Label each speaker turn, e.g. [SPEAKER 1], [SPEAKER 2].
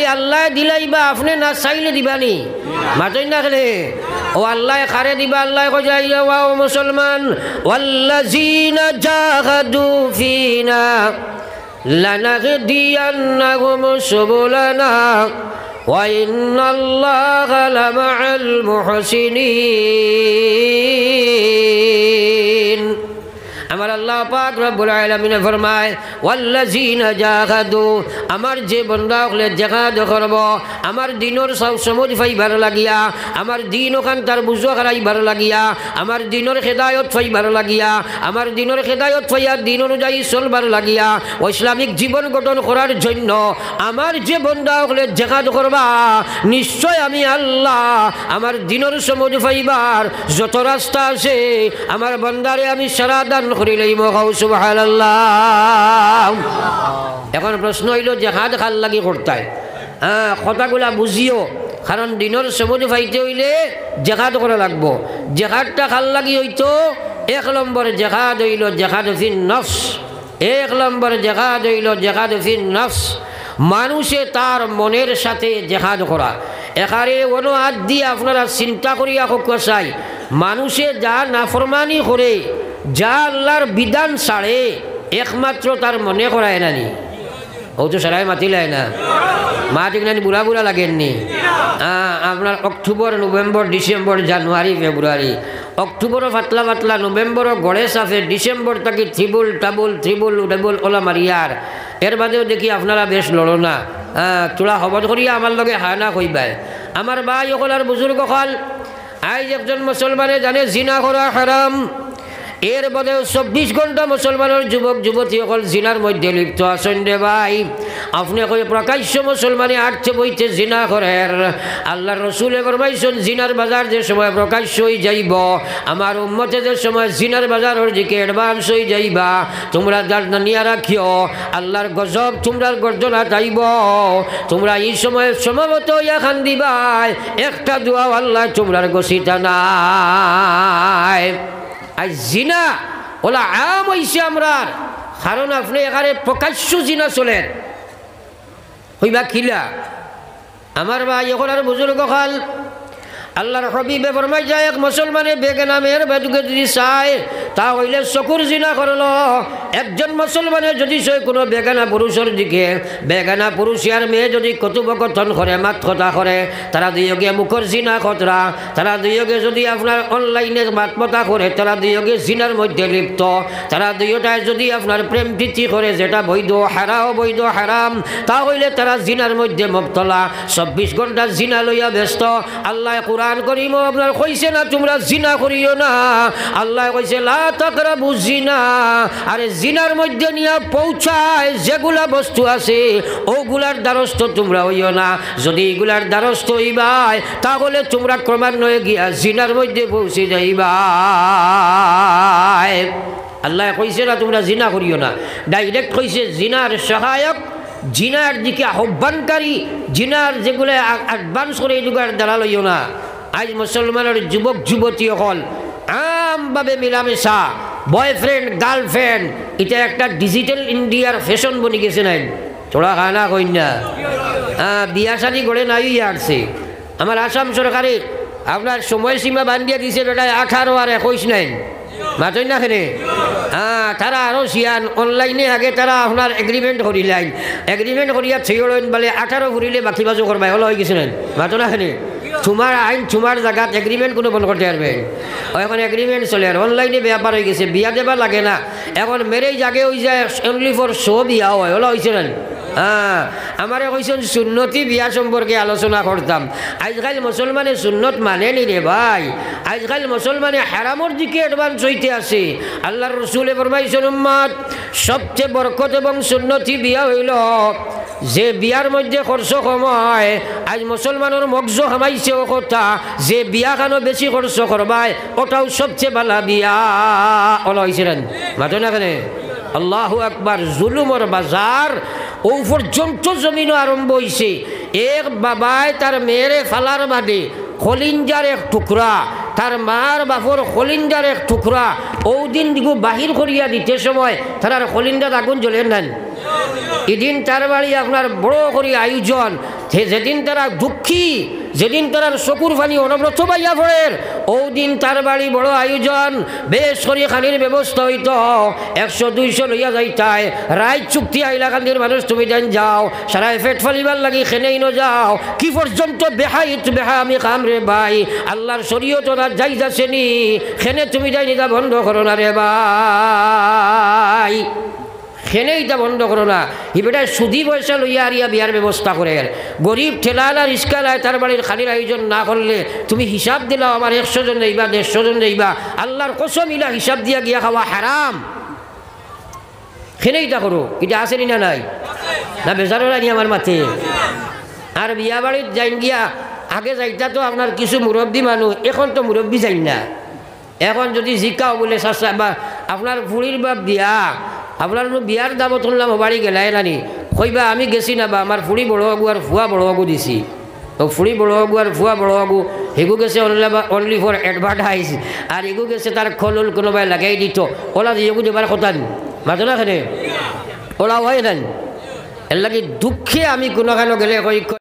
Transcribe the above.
[SPEAKER 1] আল্লাহ দিলাইবা আপনি না চাইলে দিবানি মাতই না খেলে ও আল্লাহ খারে দিবা আল্লাহ কইয়া ওয়া মুসলমান ওয়াল্লাযিনা জাহাদু ফিনা লানাহদিয়ান্নাহুম সুবুলানা ওয়া ইন্নাল্লাহা লামাআল মুহসিনিন। আমার আল্লাহ পাক রব্বুল আলামিন ফরমায় ওয়াল্লাযিনা জাহাদু আমার যে বান্দা হলে জিহাদ করব আমার দিনের সমুদ ফাইবার লাগিয়া আমার দিন ওখান তার বুঝো হারাইবার লাগিয়া আমার দিনের হেদায়ত ফাইবার লাগিয়া আমার দিনের হেদায়ত ফাইয়া দিন অনুযায়ী চলবার লাগিয়া ও ইসলামিক জীবন গঠন করার জন্য আমার যে বান্দা হলে জিহাদ করবা নিশ্চয় আমি আল্লাহ আমার দিনের সমুদ ফাইবার যত রাস্তা আছে আমার বান্দারে আমি সারা দান করিলেই মখাও সুবহানাল্লাহ। এখন প্রশ্ন হইল জিহাদ খাল লাগি করতায় কথাগুলা বুঝিও কারণ দিনের সমুদ ফাইতে হইলে জিহাদ করা লাগবো। জিহাদটা খাল লাগি হইতো এক নম্বর জিহাদ হইল জিহাদ ফিন নফস। এক নম্বর জিহাদ হইল জিহাদ ফিন নফস মানুষে তার মনের সাথে জিহাদ করা। এখানে কোনো হাত দিয়ে আপনারা চিন্তা করিয়া হোক চাই মানুষে যা নাফরমানি করে যা আল্লাহর বিধান ছাড়ে একমাত্র তার মনে করায় নানি ও তো সারাই মাতিলায় না মা ঠিক নানি বুড়া বুড়া লাগেননি আপনার অক্টোবর নভেম্বর ডিসেম্বর জানুয়ারি ফেব্রুয়ারি অক্টোবরও পাতলা পাতলা নভেম্বরও গড়ে সাফে ডিসেম্বর তাকে থ্রিবল ডাবল ওলা মারিয়ার এর বাদেও দেখি আপনারা বেশ লড়ো না তোলা হবদ করিয়া আমার লগে হানা কইবাই আমার ভাই অকল আর বুজুর্গ হল আজ একজন মুসলমানে জানে জিনা করা হারাম এর বদলে 24 ঘন্টা মুসলমানের যুবক যুবতী অকল জিনার মধ্যে লিপ্ত আছেন রে ভাই আপনি কই প্রকাশ্য মুসলমানে আটছে বইতে জিনা করেন আল্লাহর রাসূলে ফরমাইছেন জিনার বাজার যে সময় প্রকাশ্য হয়ে যাইব আমার উম্মতে যে সময় জিনার বাজারের দিকে অ্যাডভান্স হয়ে যাইবা তোমরা নিয়া রাখিও আল্লাহর গজব তোমরার গর্জনা যাইব তোমরা এই সময় সমবেত হইয়া খান দিবাই একটা দোয়া আল্লাহ তোমরার গসিতা নাই। আজ জিনা ওলা আম হইছে আমরা কারণ আপনি এখানে প্রকাশ্য জিনা চলেন হইবা খিলা আমার ভাই এখন আর বুজুর্গ খাল আল্লাহর হাবিবে ফরমাই যায় এক মুসলমানে বেগানামের বেদুকে যদি চায় তা হইলে চকুর জিনা করল। একজন মুসলমানে যদি সে কোনো বেগানা পুরুষের দিকে বেগানা পুরুষ আর মেয়ে যদি কথোপকথন করে মাত কথা করে তারা দুইয়োগে মুখর জিনা খতরা তারা দুইয়োগে যদি আপনার অনলাইনে মাতমতা করে তারা দুইয়োগে জিনার মধ্যে লিপ্ত তারা দুইটায় যদি আপনার প্রেম প্রীতি করে যেটা বৈধ হারাম তা হইলে তারা জিনার মধ্যে মুবতলা 24 ঘন্টা জিনা লইয়া ব্যস্ত। আল্লাহ কুরআন করিম আপনার কইছে না তোমরা জিনা করিও না আল্লাহ কইছে লা তাকরাবু জিনা আরে জিনার মধ্যে নিয়ে পৌঁছায় যেগুলা বস্তু আছে ওগুলার দ্বারস্থ তোমরা হইও না যদি এগুলার দ্বারস্থ হইবাই তাহলে তোমরা ক্রমান্বয়ে গিয়া জিনার মধ্যে পৌঁছে যাইবা। আল্লাহ কইছে না তোমরা জিনা করিও না ডাইরেক্ট কইছে জিনার সহায়ক জিনার দিকে আহ্বানকারী জিনার যেগুলো অ্যাডভান্স করে এগুলার দ্বারা লইও না। আজ মুসলমানের যুবক যুবতী হল আমভাবে মিলামেশা বয়ফ্রেন্ড গার্লফ্রেন্ড এটা একটা ডিজিটাল ইন্ডিয়ার ফ্যাশন বনে গেছে নাই থোড়া খানা কইনা বিয়া শাদি করে নাই আসছে আমার আসাম সরকারে আপনার সময়সীমা বান্ধিয়া দিছে বেটা 18 আর 21 নাই মাতই না খেলে তারা আরও সিয়ান অনলাইনে আগে তারা আপনার এগ্রিমেন্ট করিলেন এগ্রিমেন্ট করিয়া থিওলেন বলে 18 ফুরিলে বাকি বাজু করবাই হলো হয়ে গেছিলেন মাতো না খেলে তোমার আইন তোমার জায়গাত এগ্রিমেন্ট কোনো বন্ধ করতে পারবে এখন এগ্রিমেন্ট চলে আর অনলাইনে ব্যাপার হয়ে গেছে বিয়া দেবা লাগে না এখন মেরেজ আগে ওই যায় অনলি ফর শো বিয়া হয় হলো হয়েছিলেন আমারে কইছেন সুন্নতি বিয়া সম্পর্কে আলোচনা করতাম আজকাল মুসলমানে সুন্নত মানে নি রে ভাই আজকাল মুসলমানে হারামর দিকে অ্যাডভান্স হইতে আছে। আল্লাহর রাসূলে ফরমাইছেন উম্মত সবচেয়ে বরকত এবং সুন্নতি বিয়া হইল যে বিয়ার মধ্যে খরচ কম হয়। আজ মুসলমানের মগজ হামাইছে ও কথা যে বিয়া খানো বেশি খরচ করবায় ওটাও সবচেয়ে ভালো বিয়া ওলা হয়েছিলেন মাতো না কেন আল্লাহু আকবার জুলুমর বাজার ও পর্যন্ত জমিনও আরম্ভ হয়েছে। এক বাবায় তার মেয়েরে ফালার বাদে খলিঞ্জার এক টুকরা তার মার বাপর খলিঞ্জার এক টুকরা ও দিন দিগু বাহির করিয়া দিতে সময় তার খলিঞ্জার আগুন জ্বলে নেন এদিন তার বাড়ি আপনার বড় করে আয়োজন, যেদিন তারা দুঃখী, যেদিন তার চকুর পানি অনবরত বাইয়া পড়ের, ও দিন তার বাড়ি বড় আয়োজন, বেশ করে খানির ব্যবস্থা হইত, 100-200 লইয়া যাইতাই, রায় চুক্তি আইলা কান্দির মানুষ তুমি দেন যাও, সারায় পেট ফালিবার লাগি খেনেই ন যাও, কি পর্যন্ত বেহাইত বেহা আমি কাম রে ভাই, আল্লাহর শরীয়ত না যাই যাচ্ছেনি, খেনে তুমি যাই নিতা বন্ধ করো না রে ভাই, খেনেইটা বন্ধ করো না। বেটায় সুদি পয়সা লইয়া আরিয়া বিয়ার ব্যবস্থা করে, গরিব ঠেলালা রিস্কালায় তার বাড়ির খালির আয়োজন না করলে তুমি হিসাব দিলাও আমার 100 জন যাইবা 150 জন যাইবা, আল্লাহর কসম ইলা হিসাব দিয়া গিয়া খাওয়া হারাম। খেনেইটা করো, এটা আসেনি না নাই না বেজারো রানি আমার মাথে। আর বিয়া বাড়ির যাইন গিয়া আগে যাইতা তো আপনার কিছু মুরব্বী মানুষ, এখন তো মুরব্বী যাই না, এখন যদি জিকাও বলে চাচা বা আপনার ফুড়ির বা বিয়া, আপনার বিয়ার দামত শুনলাম বাড়ি গেলাই নানি, কইবা আমি গেছি না বা আমার ফুড়ি বড় আগু আর ফুয়া বড় আগু দিছি, তো ফুড়ি বড় আগু আর ফুয়া বড় আগু হেগু গেছে অনলি ফর অ্যাডভার্টাইজ, আর এগু গেছে তার খোল কোনোবাই লাগাই দিত, ওলা দিয়ে দেবার কথা মাতো না খেনে ওলা হয় না, এর লাগে দুঃখে আমি কোনো কেন গেলে কই